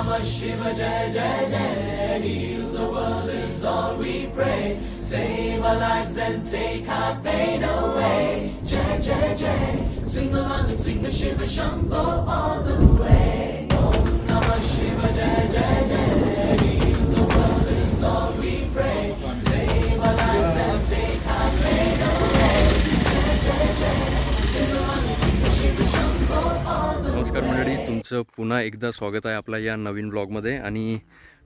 Namah Shiva Jai Jai Jai. Heal the world is all we pray. Save our lives and take our pain away. Jai Jai Jai. Swing along and sing the Shiva Shambho all the way. Om Namah Shiva Jai Jai Jai. Heal the world is all we pray. Save our lives and take our pain away. Jai Jai Jai. Swing along and sing the Shiva Shambho all the way. नमस्कार मंडळी, तुमचं पुन्हा एकदा स्वागत आहे आपल्या या नवीन ब्लॉगमध्ये. आणि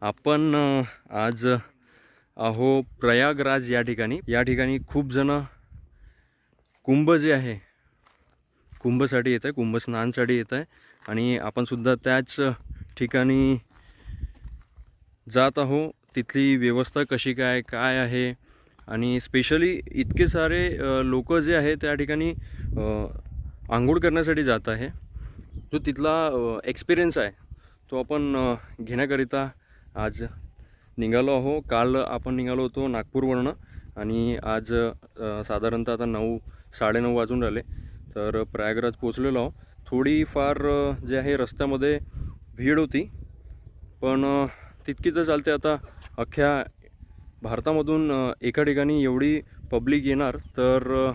आपण आज आहो प्रयागराज या ठिकाणी खूप जण कुंभ जे आहे कुंभसाठी येत आहे, कुंभ स्नानसाठी येत आहे. आणि आपण सुद्धा त्याच ठिकाणी जात आहो. तिथली व्यवस्था कशी काय आहे आणि स्पेशली इतके सारे लोक जे आहे त्या ठिकाणी आंघोळ करण्यासाठी जात आहे. जो तिथला एक्सपिरियन्स आहे तो आपण घेण्याकरिता आज निघालो आहो. काल आपण निघालो होतो नागपूरवरनं आणि आज साधारणतः आता 9-9:30 वाजून राहिले तर प्रयागराज पोचलेलो आहो. थोडीफार जे आहे रस्त्यामध्ये भीड होती, पण तितकी तर चालते. आता अख्ख्या भारतामधून एका ठिकाणी एवढी पब्लिक येणार तर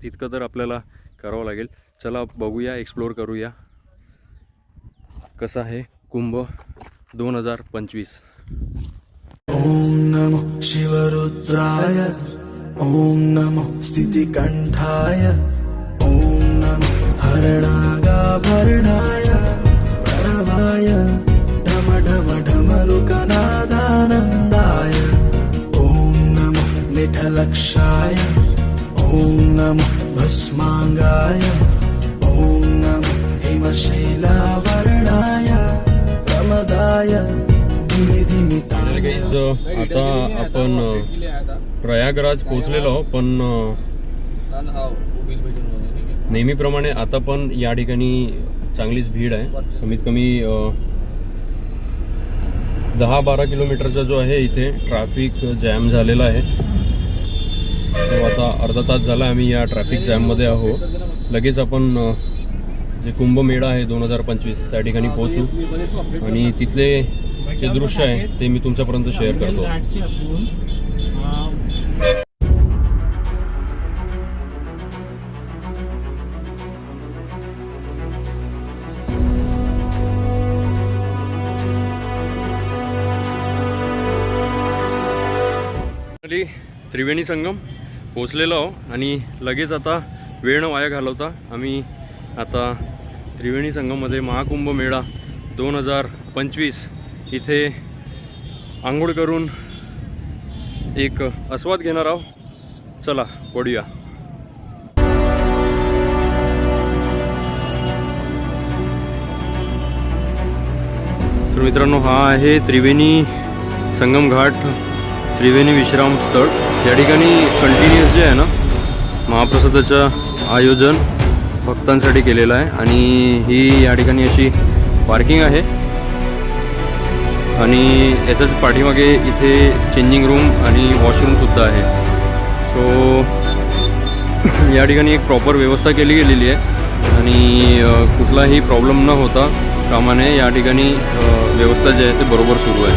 तितकं तर आपल्याला करावं लागेल. चला बघूया, एक्सप्लोर करूया कसा आहे कुंभ 2025. ओम नमो शिवरुद्राय, ओम नमो स्थितिकंठाय, ओम नमो हरणागाभरणाय प्रणवाय ढम ढम ढमरुकनादानन्दाय, ओम नमो निठलक्षाय, ओम नमो भस्मांगाय, ओम नमो हिमशैलावरणाय प्रमदाय धीमी धीमी. आता आपण प्रयागराज पोचलेलो आहोत, पण नेहमीप्रमाणे आता पण या ठिकाणी चांगलीच भीड आहे. कमीत कमी 10-12 किलोमीटरचा जो आहे इथे ट्रॅफिक जॅम झालेला आहे. तो आता अर्धा तास झाला आम्ही या ट्रॅफिक जॅममध्ये आहो. लगेच आपण जे कुंभमेळा आहे 2025 त्या ठिकाणी पोहोचू आणि तिथले जे दृश्य आहे ते मी तुमच्यापर्यंत शेअर करतो. त्रिवेणी संगम पोचलेलो आहो आणि लगेच आता वेळ न वाया घालवता आम्ही आता त्रिवेणी संगममध्ये महाकुंभ मेळा 2025 इथे आंघोळ करून एक आस्वाद घेणार आहोत. चला पडूया. तर मित्रांनो, हा आहे त्रिवेणी संगम घाट, त्रिवेणी विश्राम स्थळ. या ठिकाणी कंटिन्युअस जे आहे ना महाप्रसादाचं आयोजन भक्तांसाठी केलेलं आहे आणि ही या ठिकाणी अशी पार्किंग आहे आणि याच्याच पाठीमागे इथे चेंजिंग रूम आणि वॉशरूमसुद्धा आहे. सो या ठिकाणी एक प्रॉपर व्यवस्था केली गेलेली आहे आणि कुठलाही प्रॉब्लेम न होता कामाने या ठिकाणी व्यवस्था जी आहे ते बरोबर सुरू आहे.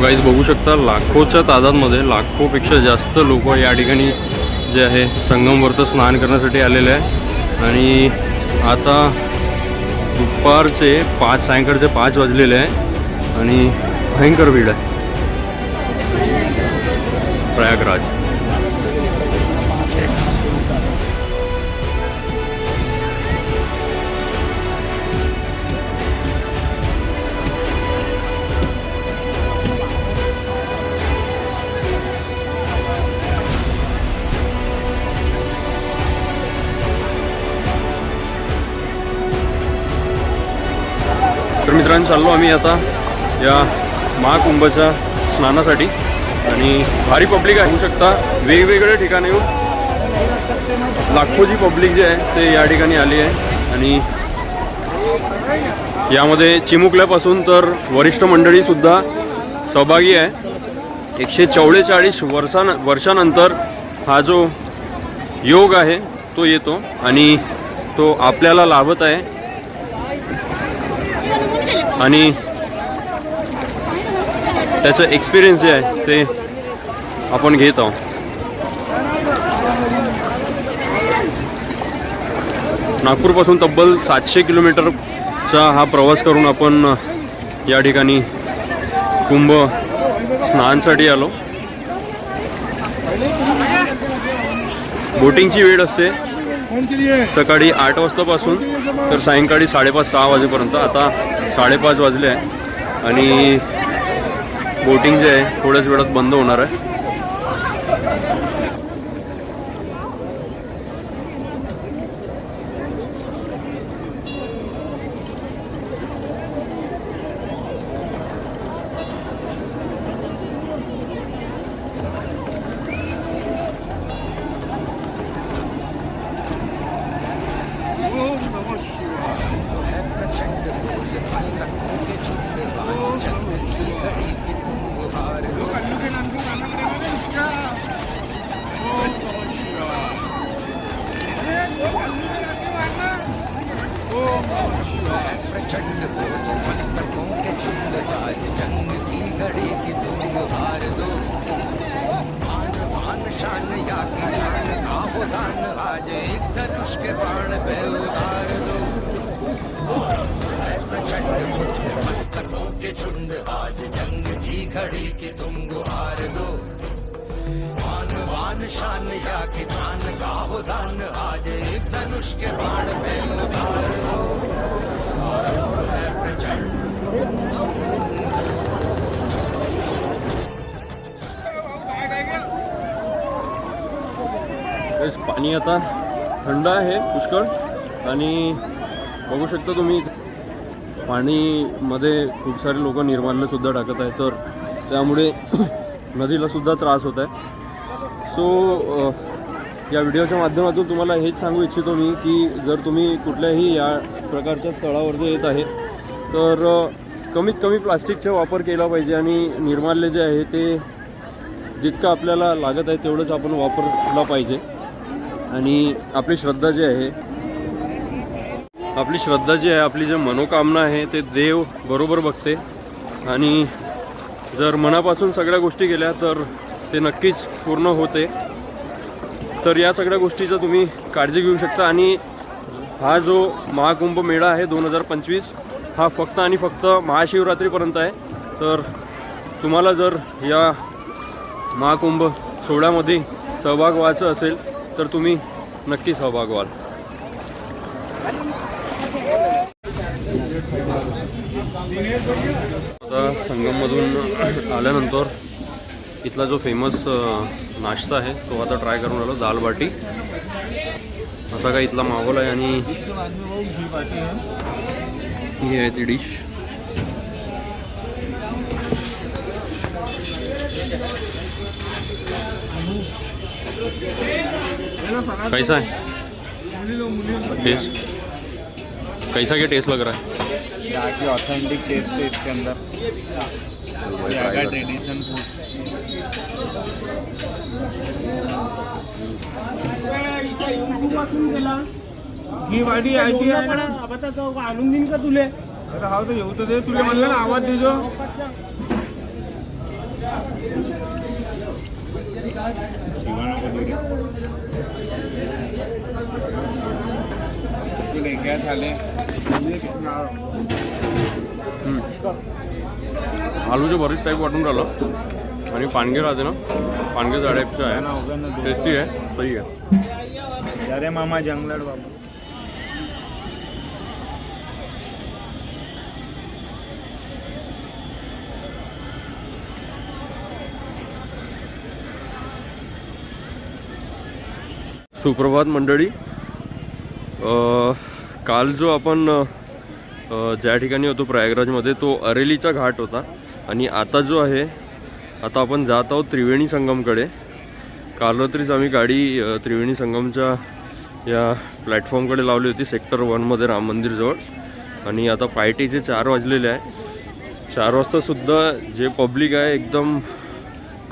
गाईज बघू शकता, लाखोच्या तादांमध्ये, लाखोपेक्षा जास्त लोक या ठिकाणी जे आहे संगमवरती स्नान करण्यासाठी आलेले आहे. आणि आता दुपारचे 5 सायंकाळचे 5 वाजलेले आहे आणि भयंकर भीड आहे प्रयागराज. तर मित्रांनो, चाललो आम्ही आता या महाकुंभच्या स्नानासाठी आणि भारी पब्लिक आहे. होऊ शकता वेगवेगळ्या ठिकाणी येऊन लाखोची पब्लिक जे आहे ते या ठिकाणी आली आहे आणि यामध्ये चिमुकल्यापासून तर वरिष्ठ मंडळीसुद्धा सहभागी आहे. 144 वर्षानंतर हा जो योग आहे तो येतो आणि तो आपल्याला लाभत आहे आणि त्याचं एक्सपिरियन्स जे आहे ते आपण घेत आहोत. नागपूरपासून तब्बल 700 किलोमीटरचा हा प्रवास करून आपण या ठिकाणी कुंभ स्नानासाठी आलो. बोटिंगची वेळ असते सकाळी 8 वाजतापासून तर सायंकाळी 5:30-6 वाजेपर्यंत. आता 5:30 वाजले आहे आणि बोटिंग जे आहे थोड्याच वेळात बंद होणार आहे. पाणी आता थंड आहे पुष्कळ आणि बघू शकता तुम्ही पाणीमध्ये खूप सारे लोक निर्माल्यसुद्धा टाकत आहेत तर त्यामुळे नदीलासुद्धा त्रास होत आहे. सो या व्हिडिओच्या माध्यमातून तुम्हाला हेच सांगू इच्छितो मी की जर तुम्ही कुठल्याही या प्रकारच्या स्थळावर जे येत आहे तर कमीत कमी प्लास्टिकचा वापर केला पाहिजे आणि निर्माल्य जे आहे ते जितकं आपल्याला लागत आहे तेवढंच आपण वापरला पाहिजे. आणि आपली श्रद्धा जी आहे आपली जी मनोकामना आहे ते देव बरोबर बघते आणि जर मनापासून सगळ्या गोष्टी केल्या तर ते नक्कीच पूर्ण होते. तर या सगळ्या गोष्टीचा तुम्ही काळजी घेऊ शकता. आणि हा जो महाकुंभ मेळा आहे 2025 हा फक्त आणि फक्त महाशिवरात्रीपर्यंत आहे. तर तुम्हाला जर या महाकुंभ सोहळ्यामध्ये सहभाग व्हायचं असेल तर तुम्ही नक्की सहभाग व्हाल. आता संगममधून आल्यानंतर इथला जो फेमस नाश्ता आहे तो आता ट्राय करून आलो. दाल बाटी असा काय इथला माहोल आहे आणि ही आहे ती डिश. कैसा है टेस्ट? कैसा क्या टेस्ट लग रहा है? यहाँ की ऑथेंटिक टेस्ट है इसके अंदर, यहाँ का ट्रेडिशन फूड. ही वाडी ऐसी आहे ना, आणून देईन का तुले? आता हा तर येऊ तर दे, तुला म्हणलं ना आवाज देजो. आलूचे भरीत टाईप वाटून राहिलं आणि पानगे राहते ना, पानगे टाईपचं आहे. टेस्टी आहे, सही आहे. अरे मामा जंगलात बाबा. सुप्रभात मंडळी. काल जो आपण ज्या ठिकाणी होतो प्रयागराजमध्ये तो अरेलीचा घाट होता आणि आता जो आहे आता आपण जात आहोत त्रिवेणी संगमकडे. काल रात्रीच आम्ही गाडी त्रिवेणी संगमच्या या प्लॅटफॉर्मकडे लावली होती सेक्टर 1मध्ये राम मंदिरजवळ. आणि आता पार्टीचे 4 वाजलेले आहे. 4 वाजतासुद्धा जे पब्लिक आहे एकदम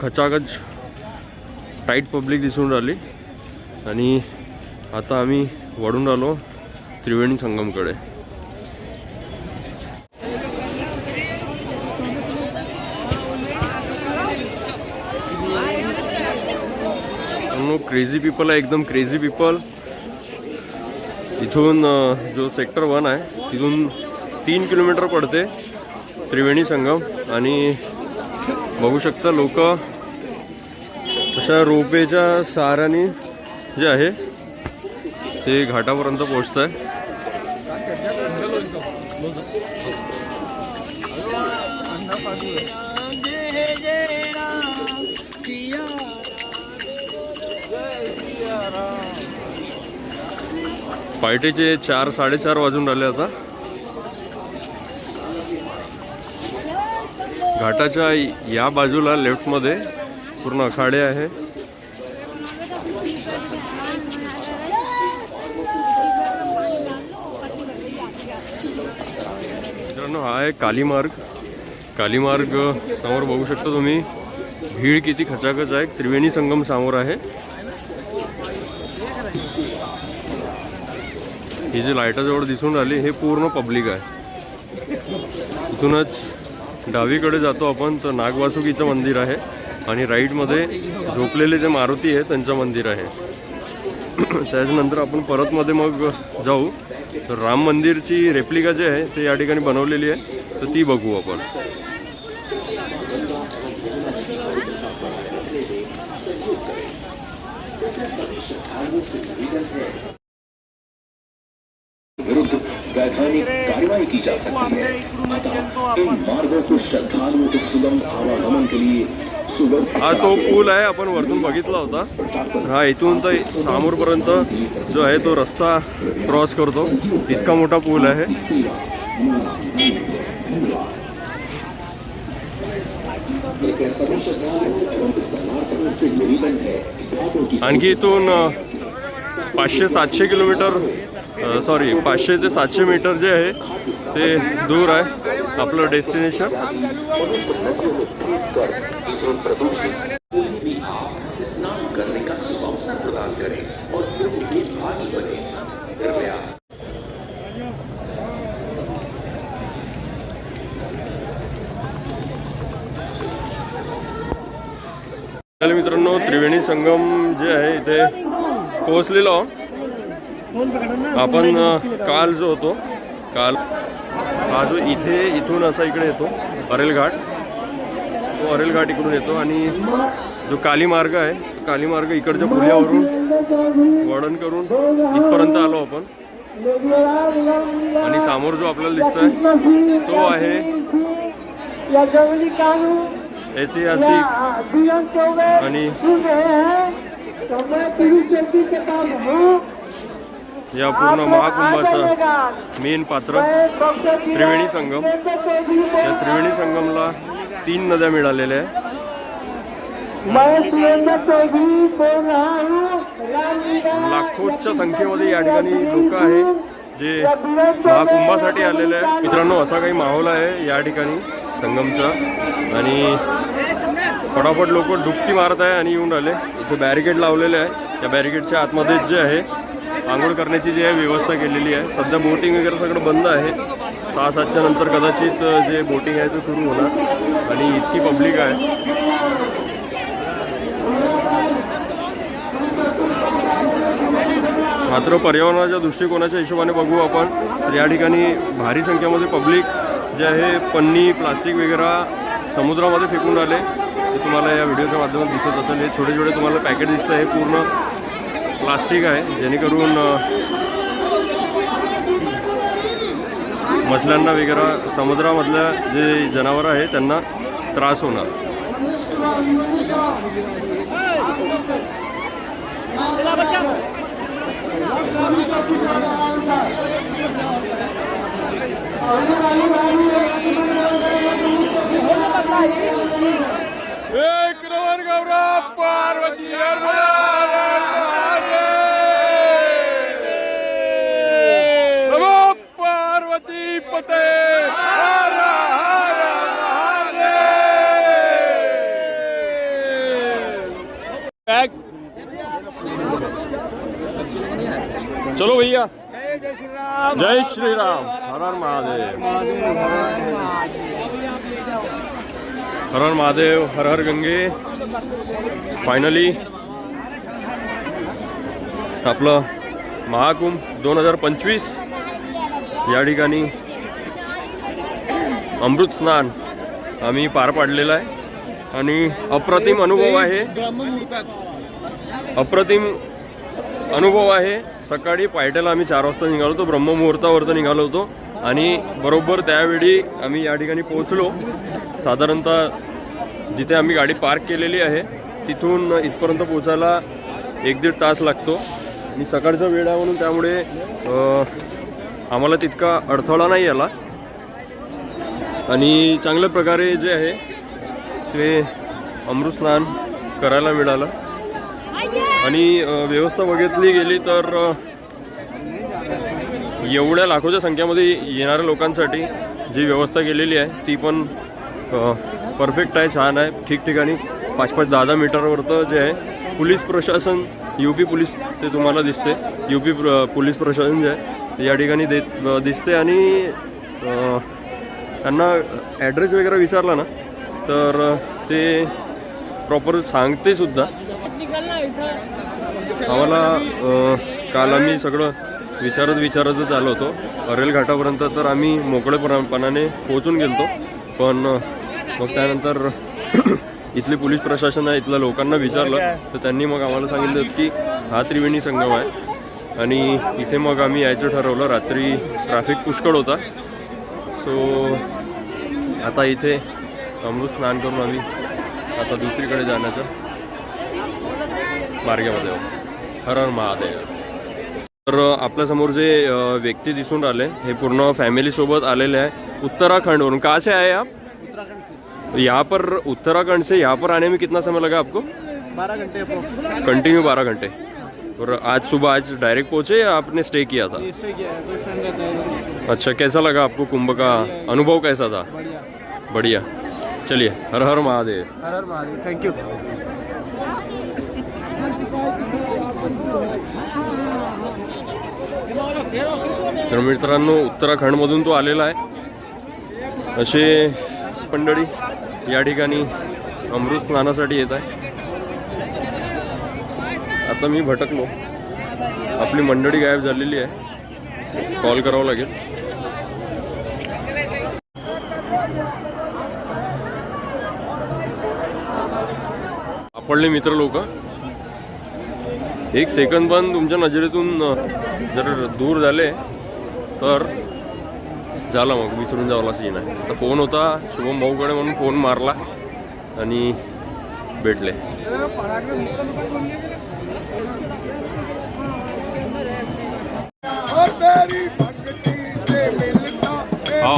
खचाखच टाईट पब्लिक दिसून राहिली. आणि आता आम्ही वळून आलो त्रिवेणी संगमकडे. क्रेझी पीपल आहे, एकदम क्रेझी पीपल. इथून जो सेक्टर 1 आहे तिथून 3 किलोमीटर पडते त्रिवेणी संगम. आणि बघू शकता लोक अशा रोपेच्या सहाऱ्याने जे आहे ते घाटापर्यंत पोहोचत आहे. पार्टीचे 4-4:30 वाजून राहिले. आता घाटाच्या या बाजूला लेफ्टमध्ये पूर्ण आखाडे आहे. मित्रांनो हा आहे कालीमार्ग. कालीमार्ग समोर बघू शकता तुम्ही. भीड किती खचाखच आहे. त्रिवेणी संगम समोर आहे. ही जी लाईटाजवळ दिसून राहिली हे पूर्ण पब्लिक आहे. इथूनच डावीकडे जातो आपण तर नागवासुकीचं मंदिर आहे. आणि राईटमध्ये झोपलेले जे मारुती आहे त्यांचं मंदिर आहे. त्याच्यानंतर आपण परतमध्ये मग जाऊ तर राम मंदिरची रेप्लिका जी आहे ते या ठिकाणी बनवलेली आहे तर ती बघू आपण. विरुद्ध वैधानिक कार्रवाई की जा सकती है. इन मार्गों को श्रद्धालुओं के सुगम आवागमन के लिए हा तो पूल आहे. आपण वरतून बघितला होता. हा इथून तर समोरपर्यंत जो आहे तो रस्ता क्रॉस करतो. इतका मोठा पूल आहे. आणखी इथून 500-700 किलोमीटर 500 ते 700 मीटर जे आहे ते दूर आहे आपलं डेस्टिनेशन. स्नान करने का सुअवसर प्रदान करें और पुण्य के भागी बने. कृपया मित्रांनो त्रिवेणी संगम जे आहे इथे पोहोचलेलो. आपण काल जो होतो हा जो इथून असा इकडे येतो अरेल घाट. तो अरेल घाट इकडून येतो आणि जो काली मार्ग आहे काली मार्ग इकडच्या पुलावरून वळण करून इथपर्यंत आलो आपण. आणि समोर जो आपल्याला दिसतोय तो आहे ऐतिहासिक आणि या पूर्ण महाकुंभाचं मेन पात्र त्रिवेणी संगम. या त्रिवेणी संगमला 3 नद्या मिळालेल्या आहेत. लाखोच्या संख्येमध्ये या ठिकाणी लोक आहे जे महाकुंभासाठी आलेले आहे. मित्रांनो असा काही माहोल आहे या ठिकाणी संगमचा. आणि फटाफट लोक डुबकी मारत आहे आणि येऊन राहिले. इथे बॅरिकेड लावलेले आहे. त्या बॅरिकेडच्या आतमध्ये जे आहे आंघोळ करण्याची जी आहे व्यवस्था केलेली आहे. सध्या बोटिंग वगैरे सगळं बंद आहे. 6-7च्या नंतर कदाचित जे बोटिंग आहे ते सुरू होणार. आणि इतकी पब्लिक आहे. मात्र पर्यावरणाच्या दृष्टिकोनाच्या हिशोबाने बघू आपण तर या ठिकाणी भारी संख्येमध्ये पब्लिक जे आहे पन्नी प्लास्टिक वगैरे समुद्रामध्ये फेकून राहिले. ते तुम्हाला या व्हिडिओच्या माध्यमातून दिसत असेल. हे छोटे छोटे तुम्हाला पॅकेट दिसतं. हे पूर्ण प्लास्टिक आहे जेणेकरून मछल्यांना वगैरे समुद्रामधल्या जे जनावरं आहे त्यांना त्रास होणार. चलो भैया, जय श्रीराम, जय श्रीराम, हर हर महादेव, हर हर महादेव, हर हर गंगे. फायनली आपलं महाकुंभ 2025 या ठिकाणी अमृत स्नान आम्ही पार पाडलेलं आहे आणि अप्रतिम अनुभव आहे. अप्रतिम अनुभव आहे. सकाळी पायट्याला आम्ही 4 वाजता निघालो होतो, ब्रह्ममुहूर्तावरती निघालो होतो आणि बरोबर त्यावेळी आम्ही या ठिकाणी पोहोचलो. साधारणतः जिथे आम्ही गाडी पार्क केलेली आहे तिथून इथपर्यंत पोहोचायला 1-1.5 तास लागतो आणि सकाळचा वेळ आहे म्हणून त्यामुळे आम्हाला तितका अडथळा नाही आला आणि चांगल्या प्रकारे जे आहे ते अमृत स्नान करायला मिळालं. आणि व्यवस्था बघितली गेली तर एवढ्या लाखोच्या संख्येमध्ये येणाऱ्या लोकांसाठी जी व्यवस्था केलेली आहे ती पण परफेक्ट आहे, छान आहे. ठिकठिकाणी 5-5, 10-10 मीटरवरतं जे आहे पोलीस प्रशासन, UP पोलीस ते तुम्हाला दिसते. UP पोलीस प्रशासन जे आहे ते या ठिकाणी दिसते आणि त्यांना ॲड्रेस वगैरे विचारला ना तर ते प्रॉपर सांगते सुद्धा. आम्हाला काल आम्ही सगळं विचारतच आलो होतो अरेल घाटापर्यंत, तर आम्ही मोकळेपणाने पोहोचून गेलो. पण मग त्यानंतर इथले पोलीस प्रशासन आहे, इथल्या लोकांना विचारलं तर त्यांनी मग आम्हाला सांगितलं की हा त्रिवेणी संगम आहे आणि इथे मग आम्ही यायचं ठरवलं. रात्री ट्रॅफिक पुष्कळ होता. सो आता इथे अमृत स्नान करून आम्ही आता दुसरीकडे जाण्याचं मार्गामध्ये आहोत. हर हर महादेव. तर आपल्यासमोर जे व्यक्ती दिसून राहिले हे पूर्ण फॅमिली सोबत आलेले आहे उत्तराखंडवरून. कहाँ से आए आप? उत्तराखंड से. यहाँ पर उत्तराखंड से यहाँ पर आने में कितना समय लगा आपको? 12 घंटे कंटिन्यू 12 घंटे. और आज सुबह आज डायरेक्ट पहुँचे या आपने स्टे किया था? स्टे किया है, कोई फ्रेंड रहता है. अच्छा, कैसा लगा आपको? कुंभ का अनुभव कैसा था? बढ़िया. बढ़िया. चलिए, हर हर महादेव. हर हर महादेव. थँक्यू. तर मित्रांनो उत्तराखंडमधून तो आलेला आहे. असे मंडळी या ठिकाणी अमृत स्नानासाठी येत आहे. आता मी भटकलो, आपली मंडळी गायब झालेली आहे. कॉल करावं लागेल. आपले मित्र लोक एक सेकंद पण तुमच्या नजरेतून जर दूर झाले तर झाला, मग विसरून जावं सीन आहे. आता फोन होता शुभम भाऊकडे म्हणून फोन मारला आणि भेटले. हो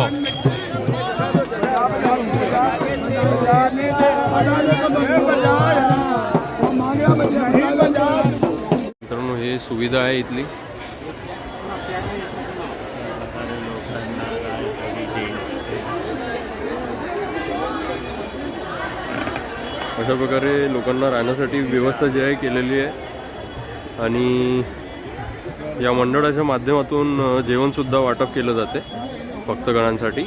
मित्रांनो हे सुविधा आहे इथली. अशा प्रकारे लोकांना राहण्यासाठी व्यवस्था जी आहे केलेली आहे आणि या मंडळाच्या माध्यमातून जेवणसुद्धा वाटप केलं जाते भक्तगणांसाठी.